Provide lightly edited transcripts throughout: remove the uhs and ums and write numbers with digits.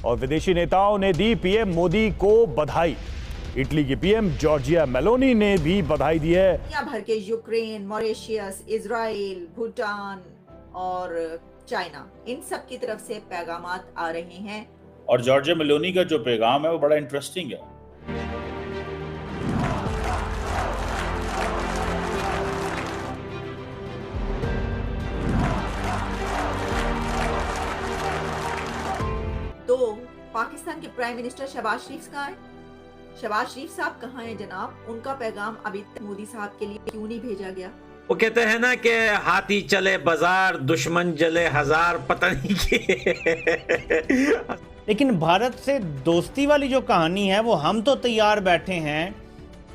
और विदेशी नेताओं ने दी पीएम मोदी को बधाई। इटली की पीएम जॉर्जिया मेलोनी ने भी बधाई दी है। दुनिया भर के यूक्रेन, मॉरिशस, इजराइल, भूटान और चाइना, इन सब की तरफ से पैगामात आ रहे हैं। और जॉर्जिया मेलोनी का जो पैगाम है वो बड़ा इंटरेस्टिंग है। तो पाकिस्तान के प्राइम मिनिस्टर शहबाज शरीफ कहाँ हैं? शहबाज शरीफ साहब कहाँ हैं जनाब? उनका पैगाम अभी तक मोदी साहब के लिए क्यों नहीं भेजा गया? वो कहते हैं ना कि हाथी चले बाजार, दुश्मन जले हजार, पता नहीं के। लेकिन भारत से दोस्ती वाली जो कहानी है वो हम तो तैयार बैठे हैं।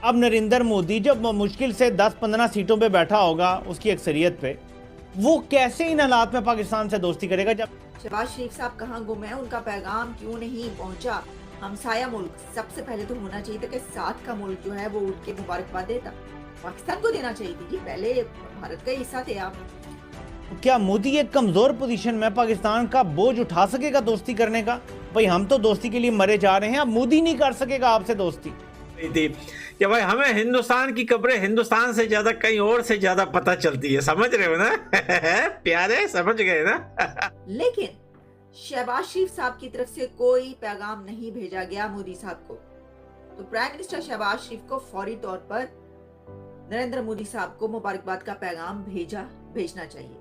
अब नरेंद्र मोदी जब मुश्किल से 10-15 सीटों पे बैठा होगा उसकी अक्सरियत पे, वो कैसे इन हालात में पाकिस्तान से दोस्ती करेगा? जब शहबाज शरीफ साहब कहाँ गुम है? उनका पैगाम क्यों नहीं पहुंचा? हमसाया मुल्क सबसे पहले तो होना चाहिए था कि साथ का मुल्क जो है वो उठ के मुबारकबाद देता। पाकिस्तान को देना चाहिए थी जी, पहले भारत का हिस्सा थे आप। क्या मोदी एक कमजोर पोजीशन में पाकिस्तान का बोझ उठा सकेगा दोस्ती करने का? भाई हम तो दोस्ती के लिए मरे जा रहे हैं, अब मोदी नहीं कर सकेगा आपसे दोस्ती। कि भाई हमें हिंदुस्तान की खबरें हिंदुस्तान से ज्यादा कहीं और से ज्यादा पता चलती है, समझ रहे हो ना? प्यारे समझ गए ना? लेकिन शहबाज शरीफ साहब की तरफ से कोई पैगाम नहीं भेजा गया मोदी साहब को। तो प्राइम मिनिस्टर शहबाज शरीफ को फौरी तौर पर नरेंद्र मोदी साहब को मुबारकबाद का पैगाम भेजना चाहिए।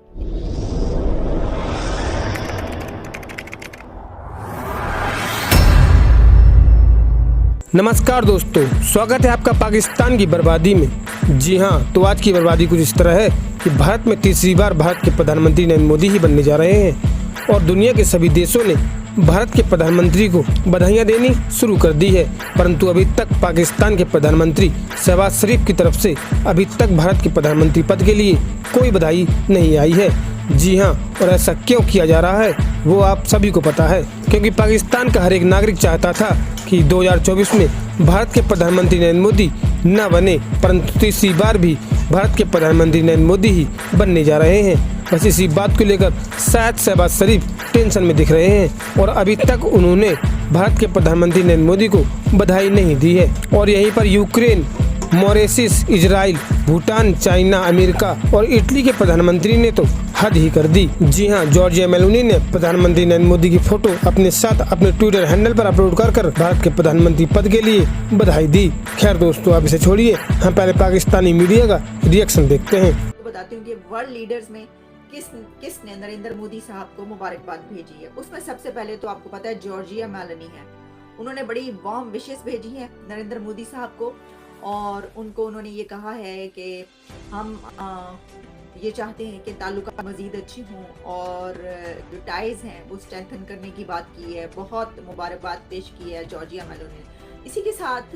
नमस्कार दोस्तों, स्वागत है आपका पाकिस्तान की बर्बादी में। जी हाँ, तो आज की बर्बादी कुछ इस तरह है कि भारत में तीसरी बार भारत के प्रधानमंत्री नरेंद्र मोदी ही बनने जा रहे हैं और दुनिया के सभी देशों ने भारत के प्रधानमंत्री को बधाइयां देनी शुरू कर दी है। परंतु अभी तक पाकिस्तान के प्रधानमंत्री शहबाज शरीफ की तरफ से अभी तक भारत के प्रधानमंत्री पद के लिए कोई बधाई नहीं आई है। जी हाँ, और ऐसा क्यों किया जा रहा है वो आप सभी को पता है, क्योंकि पाकिस्तान का हर एक नागरिक चाहता था कि 2024 में भारत के प्रधानमंत्री नरेंद्र मोदी न बने, परंतु तीसरी बार भी भारत के प्रधानमंत्री नरेंद्र मोदी ही बनने जा रहे हैं। बस इसी बात को लेकर शायद शहबाज शरीफ टेंशन में दिख रहे हैं और अभी तक उन्होंने भारत के प्रधानमंत्री नरेंद्र मोदी को बधाई नहीं दी है। और यहीं पर Ukraine, Mauritius, Israel, Bhutan, China, America और इटली के प्रधानमंत्री ने तो हद ही कर दी। जी हाँ, जॉर्जिया मेलोनी ने प्रधानमंत्री नरेंद्र मोदी की फोटो अपने साथ अपने ट्विटर हैंडल पर अपलोड कर भारत के प्रधानमंत्री पद के लिए बधाई दी। खैर दोस्तों, आप इसे छोड़िए, हम पहले पाकिस्तानी मीडिया का रिएक्शन देखते हैं। बताती हूँ कि वर्ल्ड लीडर्स में किसने नरेंद्र मोदी साहब को मुबारकबाद भेजी है। उसमें सबसे पहले तो आपको पता है जॉर्जिया मेलोनी है। उन्होंने बड़ी वार्म विशेस भेजी है नरेंद्र मोदी साहब को और उन्होंने ये कहा है कि हम ये चाहते हैं कि ताल्लुकात मजीद अच्छी हों और जो टाइज हैं वो स्ट्रेंथन करने की बात की है। बहुत मुबारकबाद पेश की है जॉर्जिया मेलोनी ने। इसी के साथ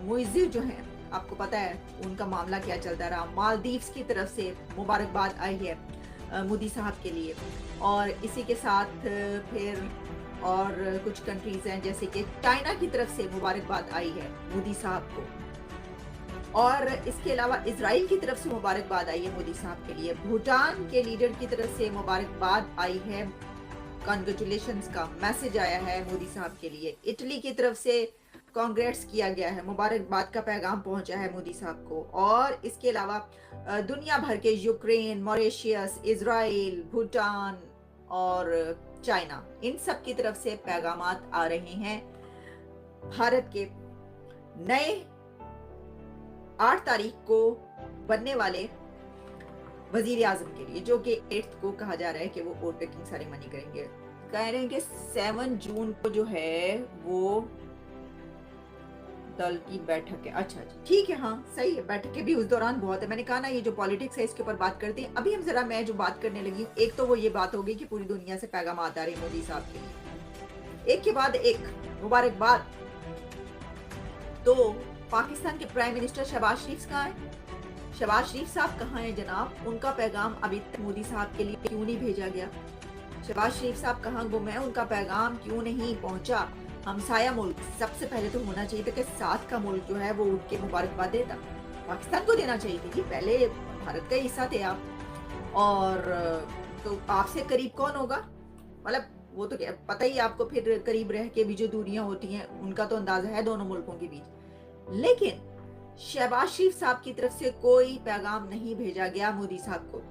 मुइज़ जो हैं, आपको पता है उनका मामला क्या चलता रहा। मालदीव्स की तरफ से मुबारकबाद आई है मोदी साहब के लिए और इसी के साथ फिर और कुछ कंट्रीज हैं जैसे कि चाइना की तरफ से मुबारकबाद आई है मोदी साहब को और इसके अलावा इजराइल की तरफ से मुबारकबाद आई है मोदी साहब के लिए। भूटान के लीडर की तरफ से मुबारकबाद आई है, कांग्रेचुलेशंस का मैसेज आया है मोदी साहब के लिए। इटली की तरफ से कांग्रेट्स किया गया है, मुबारकबाद का पैगाम पहुंचा है मोदी साहब को। और इसके अलावा दुनिया भर के यूक्रेन, मॉरिशस, इजराइल, भूटान और चाइना, इन सब की तरफ से पैगामात आ रहे हैं भारत के नए 8 तारीख को बनने वाले वजीर आजम के लिए, जो कि 8 को कहा जा रहा है कि वो वोट टेकिंग सेरेमनी करेंगे। कह रहे हैं कि 7 जून को जो है वो दल की बैठक है। अच्छा ठीक है, हाँ सही है, बैठकें भी उस दौरान बहुत है। मैंने कहा ना ये जो पॉलिटिक्स है इसके ऊपर बात करते हैं। अभी मैं जो बात करने लगी हूँ, एक तो वो ये बात हो गई कि पूरी दुनिया से पैगाम आता रहे मोदी साहब के लिए, एक के बाद एक मुबारकबाद। तो पाकिस्तान के प्राइम मिनिस्टर शहबाज शरीफ कहाँ हैं? शहबाज शरीफ साहब कहाँ हैं जनाब? उनका पैगाम अभी तक मोदी साहब के लिए क्यों नहीं भेजा गया? शहबाज शरीफ साहब कहाँ गुम है? उनका पैगाम क्यों नहीं पहुंचा? हमसाया मुल्क सबसे पहले तो होना चाहिए था कि साथ का मुल्क जो है वो उठ के मुबारकबाद देता। पाकिस्तान को देना चाहिए थी जी, पहले भारत का हिस्सा थे आप। और तो आपसे करीब कौन होगा? मतलब वो तो क्या पता ही आपको, फिर करीब रह के भी जो दूरियां होती हैं उनका तो अंदाजा है दोनों मुल्कों के बीच। लेकिन शहबाज शरीफ साहब की तरफ से कोई पैगाम नहीं भेजा गया मोदी साहब को।